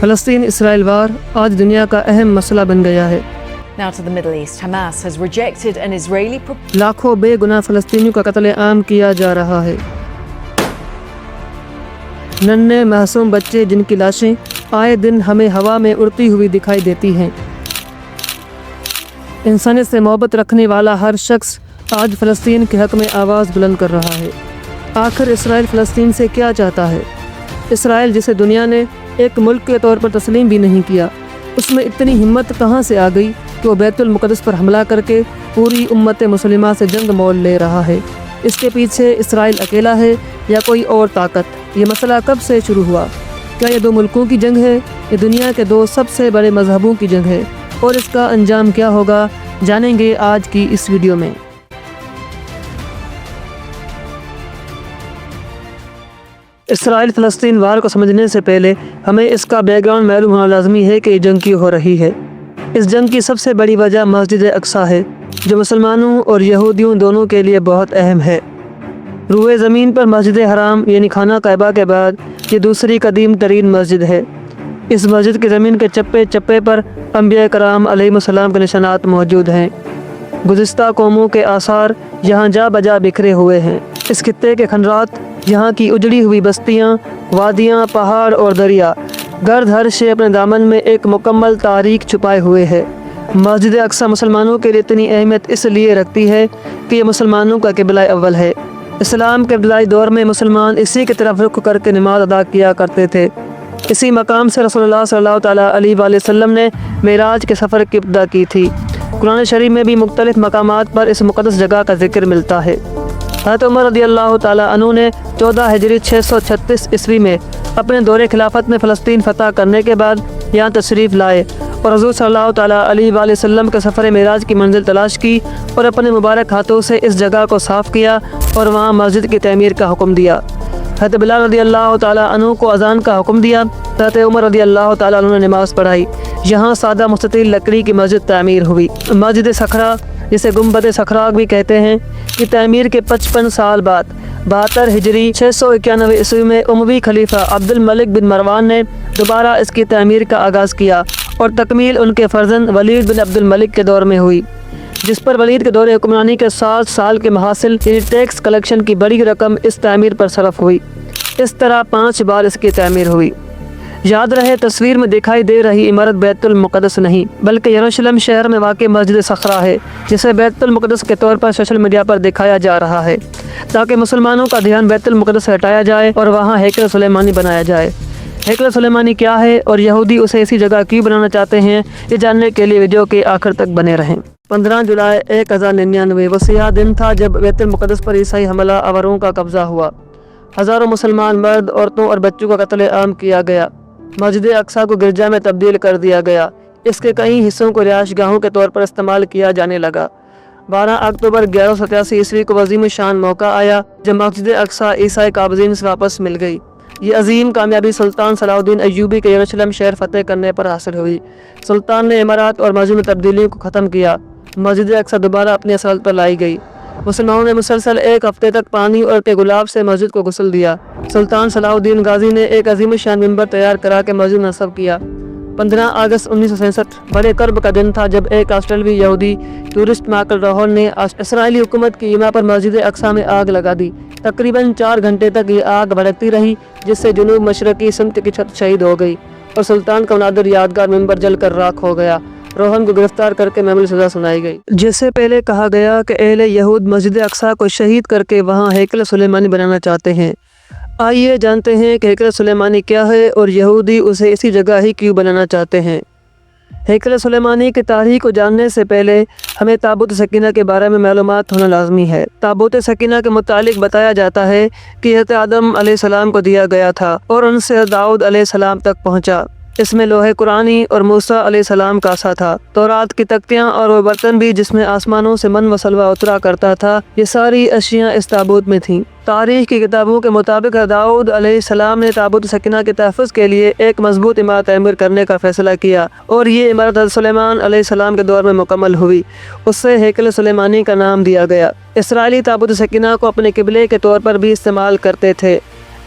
فلسطین اسرائیل وار آج دنیا کا اہم مسئلہ بن گیا ہے۔ Now to the Middle East. Hamas has rejected an Israeli لاکھوں بے گناہ فلسطینیوں کا قتل عام کیا جا رہا ہے۔ ننھے معصوم بچے جن کی لاشیں آئے دن ہمیں ہوا میں اڑتی ہوئی دکھائی دیتی ہیں۔ انسانیت سے محبت رکھنے والا ہر شخص آج فلسطین کے حق میں آواز بلند کر رہا ہے۔ آخر اسرائیل فلسطین سے کیا چاہتا ہے؟ اسرائیل جسے دنیا نے ایک ملک کے طور پر تسلیم بھی نہیں کیا، اس میں اتنی ہمت کہاں سے آ گئی کہ وہ بیت المقدس پر حملہ کر کے پوری امت مسلمہ سے جنگ مول لے رہا ہے؟ اس کے پیچھے اسرائیل اکیلا ہے یا کوئی اور طاقت؟ یہ مسئلہ کب سے شروع ہوا؟ کیا یہ دو ملکوں کی جنگ ہے یا دنیا کے دو سب سے بڑے مذہبوں کی جنگ ہے؟ اور اس کا انجام کیا ہوگا، جانیں گے آج کی اس ویڈیو میں۔ اسرائیل فلسطین وار کو سمجھنے سے پہلے ہمیں اس کا بیک گراؤنڈ معلوم ہونا لازمی ہے کہ یہ جنگ کیوں ہو رہی ہے۔ اس جنگ کی سب سے بڑی وجہ مسجد اقصیٰ ہے، جو مسلمانوں اور یہودیوں دونوں کے لیے بہت اہم ہے۔ روئے زمین پر مسجد حرام یعنی خانہ کعبہ کے بعد یہ دوسری قدیم ترین مسجد ہے۔ اس مسجد کی زمین کے چپے چپے پر انبیاء کرام علیہ السلام کے نشانات موجود ہیں۔ گزشتہ قوموں کے آثار یہاں جا بجا بکھرے ہوئے ہیں۔ اس خطے کے کھنڈرات، یہاں کی اجڑی ہوئی بستیاں، وادیاں، پہاڑ اور دریا، گرد ہر شے اپنے دامن میں ایک مکمل تاریخ چھپائے ہوئے ہے۔ مسجد اقصیٰ مسلمانوں کے لیے اتنی اہمیت اس لیے رکھتی ہے کہ یہ مسلمانوں کا قبلہ اول ہے۔ اسلام کے ابتدائی دور میں مسلمان اسی کی طرف رخ کر کے نماز ادا کیا کرتے تھے۔ اسی مقام سے رسول اللہ صلی اللہ تعالیٰ علیہ وآلہ وسلم نے معراج کے سفر کی ابتدا کی تھی۔ قرآن شریف میں بھی مختلف مقامات پر اس مقدس جگہ کا ذکر ملتا ہے۔ حضرت عمر رضی اللہ تعالیٰ عنہ نے 14 ہجری 636 عیسوی میں اپنے دور خلافت میں فلسطین فتح کرنے کے بعد یہاں تشریف لائے اور حضور صلی اللہ تعالیٰ علیہ وآلہ وسلم کے سفر معراج کی منزل تلاش کی اور اپنے مبارک ہاتھوں سے اس جگہ کو صاف کیا اور وہاں مسجد کی تعمیر کا حکم دیا۔ حضرت بلال رضی اللہ تعالیٰ عنہ کو اذان کا حکم دیا۔ حضرت عمر رضی اللہ تعالیٰ عنہ نے نماز پڑھائی۔ یہاں سادہ مستطیل لکڑی کی مسجد تعمیر ہوئی۔ مسجد صخرہ، جسے گنبد صخرہ بھی کہتے ہیں، کی تعمیر کے 55 سال بعد 72 ہجری 691 عیسوی میں اموی خلیفہ عبد الملک بن مروان نے دوبارہ اس کی تعمیر کا آغاز کیا اور تکمیل ان کے فرزند ولید بن عبد الملک کے دور میں ہوئی، جس پر ولید کے دور حکمرانی کے 7 سال کے محاصل یعنی ٹیکس کلیکشن کی بڑی رقم اس تعمیر پر صرف ہوئی۔ اس طرح 5 بار اس کی تعمیر ہوئی۔ یاد رہے، تصویر میں دکھائی دے رہی عمارت بیت المقدس نہیں بلکہ یروشلم شہر میں واقع مسجد صخرہ ہے، جسے بیت المقدس کے طور پر سوشل میڈیا پر دکھایا جا رہا ہے تاکہ مسلمانوں کا دھیان بیت المقدس سے ہٹایا جائے اور وہاں ہیکل سلیمانی بنایا جائے۔ ہیکل سلیمانی کیا ہے اور یہودی اسے اسی جگہ کیوں بنانا چاہتے ہیں، یہ جاننے کے لیے ویڈیو کے آخر تک بنے رہیں۔ 15 جولائی 1099 وہ سیاہ دن تھا جب بیت المقدس پر عیسائی حملہ آوروں کا قبضہ ہوا۔ ہزاروں مسلمان مرد، عورتوں اور بچوں کا قتل عام کیا گیا۔ مسجد اقصیٰ کو گرجا میں تبدیل کر دیا گیا۔ اس کے کئی حصوں کو رہائش گاہوں کے طور پر استعمال کیا جانے لگا۔ 12 اکتوبر 1187 عیسوی کو عظیم الشان موقع آیا جب مسجد اقصیٰ عیسائی قابضین سے واپس مل گئی۔ یہ عظیم کامیابی سلطان صلاح الدین ایوبی کے یروشلم شہر فتح کرنے پر حاصل ہوئی۔ سلطان نے عمارات اور مسجد میں تبدیلیوں کو ختم کیا۔ مسجد اقصیٰ دوبارہ اپنی اصالت پر لائی گئی۔ مسلمانوں نے مسلسل 1 ہفتے تک پانی اور کے گلاب سے مسجد کو غسل دیا۔ سلطان صلاح الدین غازی نے ایک عظیم الشان منبر تیار کرا کے مسجد نصب کیا۔ 15 اگست 1967 بڑے کرب کا دن تھا جب ایک آسٹریلوی یہودی ٹورسٹ مائیکل راہول نے اسرائیلی حکومت کی حمایت پر مسجد اقصیٰ میں آگ لگا دی۔ تقریباً 4 گھنٹے تک یہ آگ بھڑکتی رہی، جس سے جنوب مشرقی سمت کی چھت شہید ہو گئی اور سلطان کا نادر یادگار منبر جل کر راکھ ہو گیا۔ روہن کو گرفتار کر کے معمولی سزا سنائی گئی۔ جیسے پہلے کہا گیا کہ اہل یہود مسجد اقصیٰ کو شہید کر کے وہاں ہیکل سلیمانی بنانا چاہتے ہیں۔ آئیے جانتے ہیں کہ ہیکل سلیمانی کیا ہے اور یہودی اسے اسی جگہ ہی کیوں بنانا چاہتے ہیں۔ ہیکل سلیمانی کی تاریخ کو جاننے سے پہلے ہمیں تابوت سکینہ کے بارے میں معلومات ہونا لازمی ہے۔ تابوت سکینہ کے متعلق بتایا جاتا ہے کہ حضرت آدم علیہ السلام کو دیا گیا تھا اور ان سے داؤد علیہ السلام تک پہنچا۔ اس میں لوح قرآنی اور موسیٰ علیہ السلام کا عصا تھا، تورات کی تختیاں اور وہ برتن بھی جس میں آسمانوں سے من و سلوہ اترا کرتا تھا، یہ ساری اشیاء اس تابوت میں تھیں۔ تاریخ کی کتابوں کے مطابق داؤد علیہ السلام نے تابوت سکینہ کے تحفظ کے لیے ایک مضبوط عمارت تعمیر کرنے کا فیصلہ کیا اور یہ عمارت حضرت سلیمان علیہ السلام کے دور میں مکمل ہوئی۔ اس سے ہیکل سلیمانی کا نام دیا گیا۔ اسرائیلی تابوت سکینہ کو اپنے قبلے کے طور پر بھی استعمال کرتے تھے۔